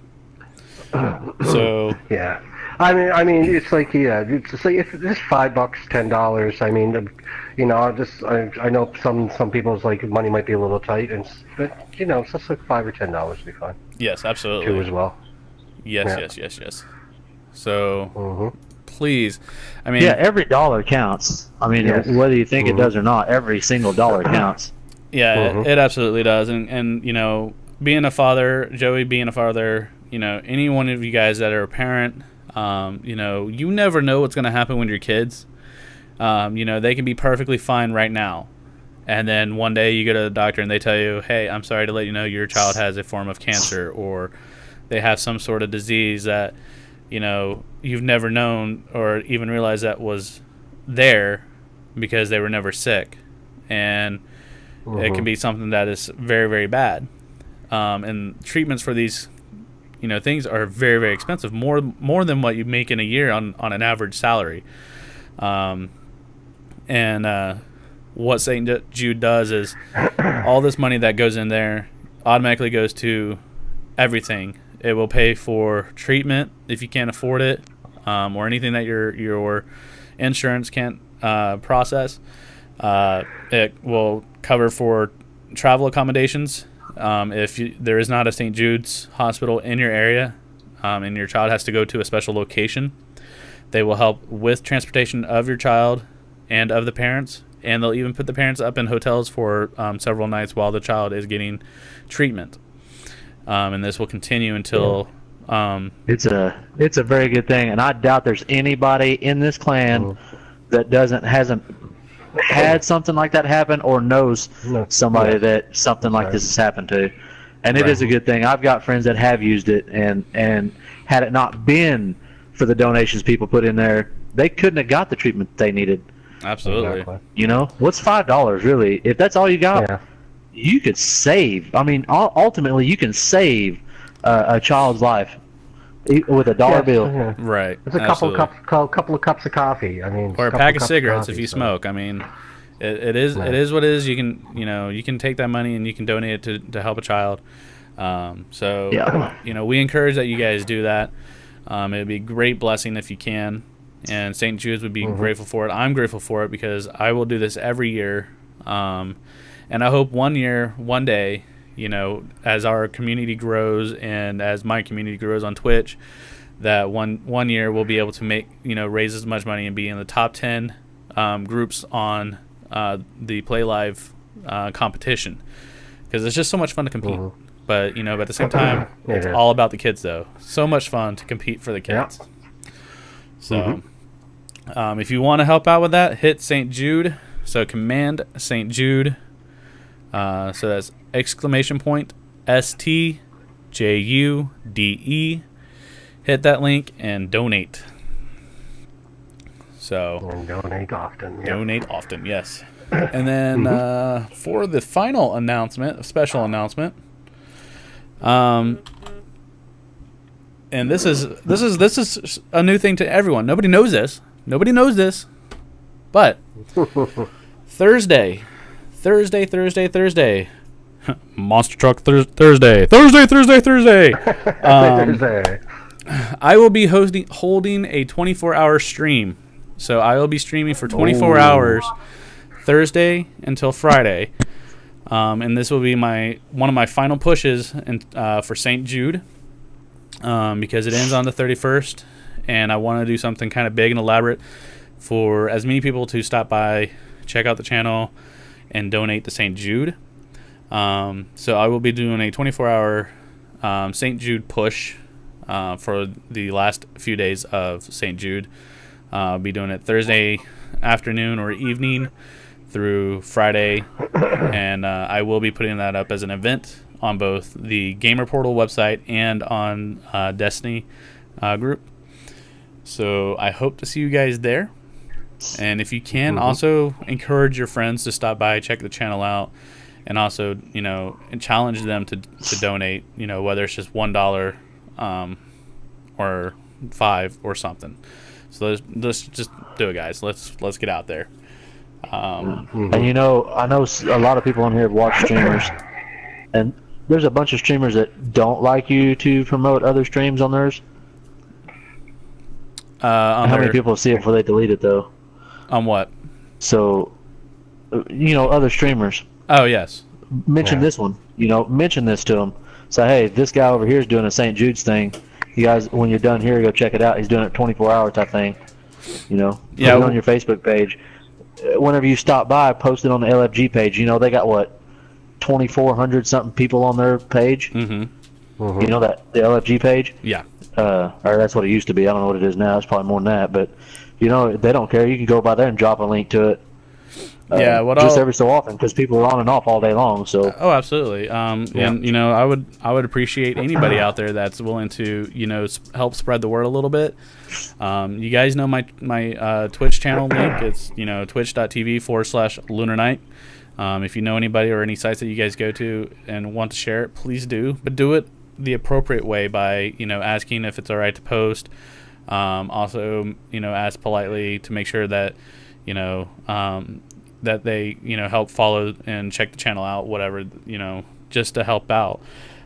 So yeah, I mean, it's like it's like if it's $5, $10. I mean, you know, I know some people's like money might be a little tight, but you know, it's just like $5 or $10 would be fine. Yes, absolutely. Too as well. Yes. So please, I mean, yeah, every dollar counts. I mean, whether you think it does or not, every single dollar counts. Yeah, it absolutely does. And you know, being a father, Joey being a father, you know, any one of you guys that are a parent, you know, you never know what's going to happen with your kids. You know, they can be perfectly fine right now. And then one day you go to the doctor and they tell you, hey, I'm sorry to let you know your child has a form of cancer, or they have some sort of disease that, you know, you've never known or even realized that was there because they were never sick. And it can be something that is very, very bad. And treatments for these, you know, things are very, very expensive, more than what you make in a year on an average salary. What St. Jude does is all this money that goes in there automatically goes to everything. It will pay for treatment if you can't afford it, or anything that your insurance can't process. It will cover for travel accommodations. If there is not a St. Jude's hospital in your area, and your child has to go to a special location, they will help with transportation of your child and of the parents, and they'll even put the parents up in hotels for several nights while the child is getting treatment. And this will continue until it's a very good thing, and I doubt there's anybody in this clan that hasn't had something like that happen or knows somebody that something like this has happened to. And it is a good thing. I've got friends that have used it, and had it not been for the donations people put in there, they couldn't have got the treatment they needed. Absolutely. Exactly. You know, what's $5 really? If that's all you got, you could save. I mean, ultimately, you can save a child's life with a dollar bill. Yeah. Right. It's a couple of cups of coffee. I mean, or a pack of cigarettes if you smoke. I mean, it is what it is. You can take that money and you can donate it to help a child. You know, we encourage that you guys do that. It would be a great blessing if you can, and St. Jude's would be grateful for it. I'm grateful for it because I will do this every year, and I hope one day, you know, as our community grows and as my community grows on Twitch, that one year we'll be able to raise as much money and be in the top 10 groups on the Play Live competition, because it's just so much fun to compete. But you know, at the same time, it's all about the kids, though. So much fun to compete for the kids. So, if you want to help out with that, hit St. Jude. So command St. Jude. So that's !STJUDE. Hit that link and donate. So and donate often. Yeah. Donate often, yes. And then for the final announcement, a special announcement. And this is a new thing to everyone. Nobody knows this. But Thursday. Monster Truck Thursday. I will be holding a 24-hour stream. So I will be streaming for 24 hours Thursday until Friday. And this will be one of my final pushes for St. Jude, because it ends on the 31st, and I want to do something kind of big and elaborate for as many people to stop by, check out the channel, and donate to St. Jude. So I will be doing a 24-hour St. Jude push for the last few days of St. Jude. I'll be doing it Thursday afternoon or evening through Friday, and I will be putting that up as an event on both the Gamer Portal website and on Destiny group. So I hope to see you guys there. And if you can, also encourage your friends to stop by, check the channel out, and also, and challenge them to donate, whether it's just $1 or $5 or something. So let's just do it, guys. Let's get out there. And I know a lot of people on here have watched streamers, and there's a bunch of streamers that don't like you to promote other streams on theirs. How many people see it before they delete it, though? On what? So, other streamers. Oh, yes. Mention this one. Mention this to them. Say, hey, this guy over here is doing a St. Jude's thing. You guys, when you're done here, go check it out. He's doing it 24-hour type thing. Put it on your Facebook page. Whenever you stop by, post it on the LFG page. They got, 2,400 something people on their page? Mm-hmm. The LFG page? Yeah. Or that's what it used to be. I don't know what it is now. It's probably more than that. But, they don't care. You can go by there and drop a link to it. Just every so often, because people are on and off all day long. So. Oh, absolutely. And I would appreciate anybody out there that's willing to help spread the word a little bit. You guys know my Twitch channel link. It's twitch.tv/Lunar Night. If you know anybody or any sites that you guys go to and want to share it, please do. But do it the appropriate way by asking if it's all right to post. Also, ask politely to make sure that that they help follow and check the channel out, whatever, just to help out.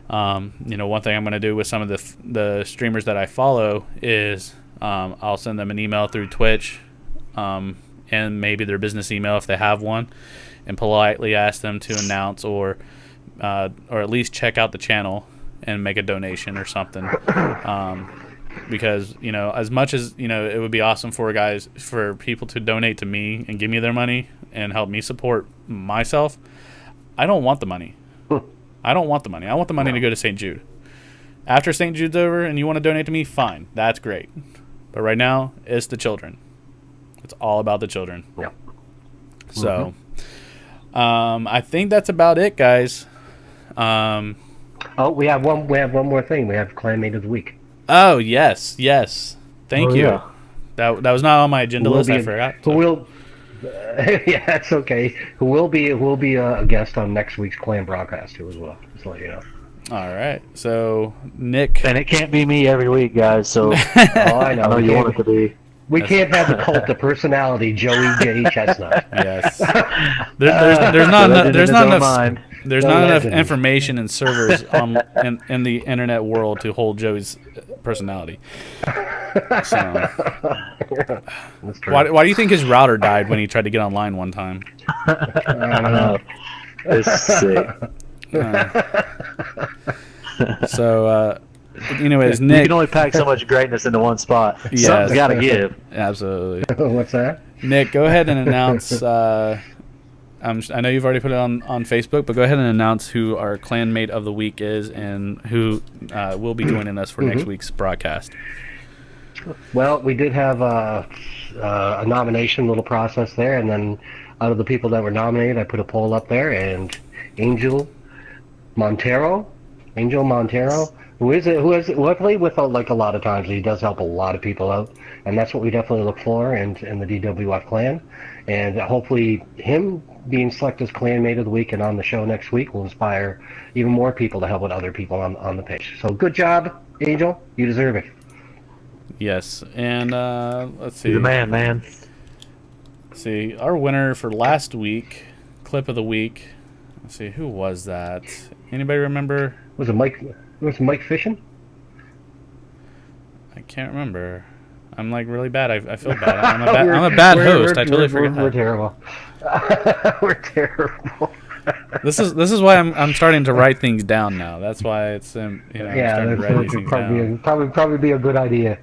One thing I'm going to do with some of the streamers that I follow is I'll send them an email through Twitch, and maybe their business email if they have one, and politely ask them to announce or at least check out the channel and make a donation or something. Because as much as it would be awesome for people to donate to me and give me their money and help me support myself, I don't want the money. I want the money to go to St. Jude. After St. Jude's over and you want to donate to me, fine, that's great. But right now, it's the children. It's all about the children. Yeah. So, I think that's about it, guys. We have one more thing. We have Clanmate of the Week. Oh, yes. Thank you. Yeah. That was not on my agenda list. I forgot. Yeah, that's okay. Who will be a guest on next week's Clan broadcast too as well. Just to let you know. All right. So Nick, and it can't be me every week, guys. So I know you want it to be. We can't have the cult of personality, Joey J. Chestnut. Yes. There's not enough information and servers in the internet world to hold Joey's personality. So, why do you think his router died when he tried to get online one time? I don't know. It's sick. Anyways, Nick, you can only pack so much greatness into one spot. Yes. Something's got to give. Absolutely. What's that? Nick, go ahead and announce. I know you've already put it on Facebook, but go ahead and announce who our Clanmate of the Week is and who will be joining us for next week's broadcast. Well, we did have a nomination little process there, and then out of the people that were nominated, I put a poll up there, and Angel Montero, who I played with like a lot of times. He does help a lot of people out, and that's what we definitely look for in the DWF clan. And hopefully him being selected as Clanmate of the Week and on the show next week will inspire even more people to help with other people on the page. So good job, Angel. You deserve it. Yes, and let's see. You're the man. Let's see, our winner for last week, clip of the week. Let's see, who was that? Anybody remember? Was it Mike Fishing? I can't remember. I'm like really bad. I feel bad. I'm a bad host. I totally forget that. We're terrible. We're terrible. This is why I'm starting to write things down now. That's why it's I'm starting to write these things down. Probably be a good idea.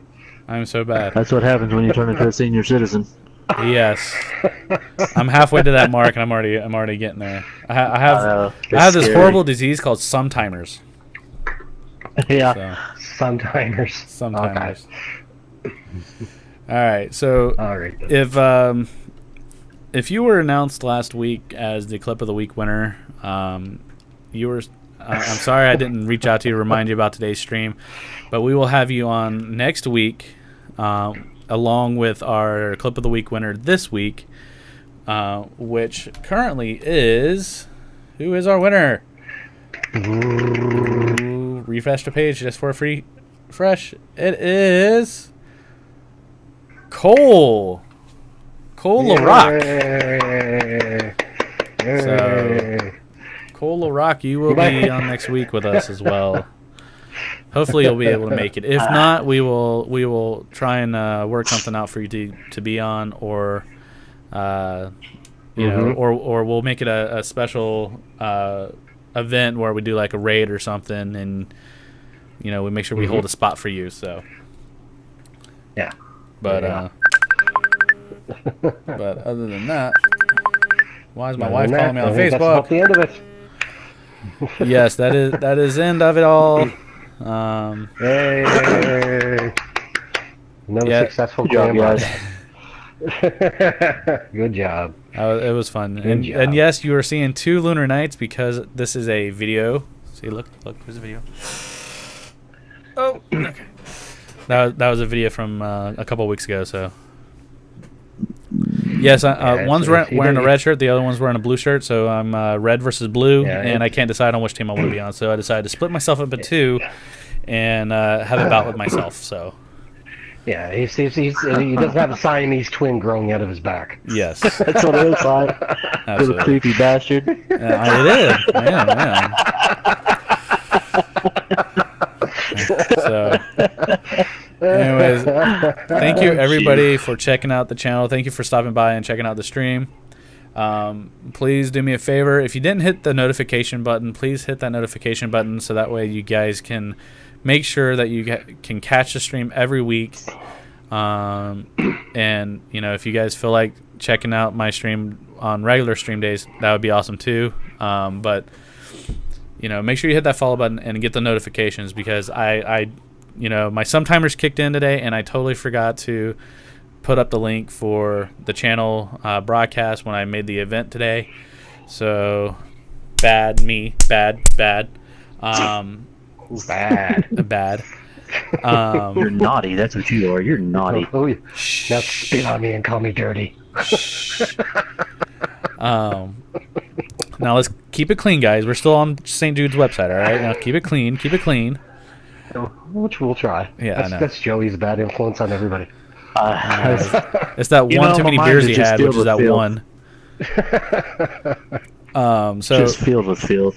I'm so bad. That's what happens when you turn into a senior citizen. Yes. I'm halfway to that mark, and I'm already getting there. I know. have this Scary. horrible disease called sometimers. Yeah. So, Sometimers. sometimers. All right. So All right. if you were announced last week as the clip of the week winner, you were. I'm sorry I didn't reach out to you to remind you about today's stream, but we will have you on next week, along with our clip of the week winner this week, which currently is, who is our winner? Ooh, refresh the page just for a free fresh. It is Cole LaRock. So, Cole LaRock, you will be on next week with us as well. Hopefully, you'll be able to make it. If not, we will try and work something out for you to be on, or you know, or we'll make it a special event where we do like a raid or something, and we make sure we hold a spot for you. So Yeah. but but other than that, why is my wife calling me on That's about Facebook? the end of it. Yes, that is end of it all. Hey. Another Yeah. successful Good job, game, guys. Good job. It was fun, Good and job. yes, you are seeing 2 lunar nights because this is a video. See, look, there's a video. Oh, okay. That was a video from a couple weeks ago. So yes, one's wearing a red shirt, the other one's wearing a blue shirt. So I'm red versus blue, Yeah, and I can't decide on which team I want to be on. So I decided to split myself up into 2 and have a bout with myself. So Yeah, he doesn't have a Siamese twin growing out of his back. yes, That's what it looks like. Little absolutely. creepy bastard. It is. Yeah. So, anyways, thank you everybody for checking out the channel. Thank you for stopping by and checking out the stream. Please do me a favor. If you didn't hit the notification button, please hit that notification button so that way you guys can make sure that you can catch the stream every week. And if you guys feel like checking out my stream on regular stream days, that would be awesome too. But make sure you hit that follow button and get the notifications, because I my sometimers kicked in today and I totally forgot to put up the link for the channel broadcast when I made the event today. So bad. Bad. Bad. You're naughty. That's what you are. You're naughty. Oh, now spit on me and call me dirty. Now let's keep it clean, guys. We're still on St. Jude's website, all right? Now keep it clean. Which we'll try. Yeah, I know. That's Joey's bad influence on everybody. It's that one too many my beers mind he is just had, filled which is with that filth. one. So Just filled with filth.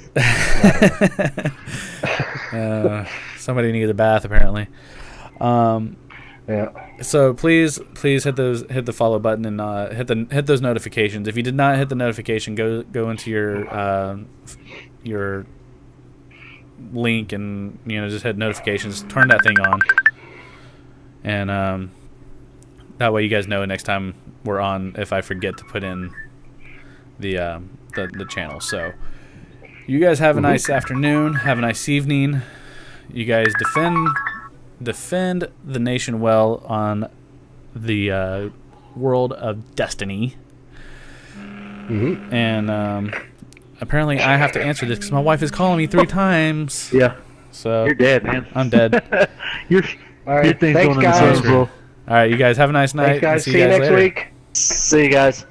somebody needs a bath apparently. Yeah. So please hit the follow button and hit those notifications. If you did not hit the notification, go into your link and just hit notifications. Turn that thing on, and that way you guys know next time we're on if I forget to put in the channel. So you guys have a nice afternoon. Have a nice evening. You guys defend the nation well on the world of Destiny. And apparently I have to answer this because my wife is calling me 3 times. Yeah. So You're dead, man. I'm dead. Your All right. thing's Thanks, going in the guys. swimming pool. All right, you guys have a nice night. Thanks, guys. I'll See you next later. week. See you guys.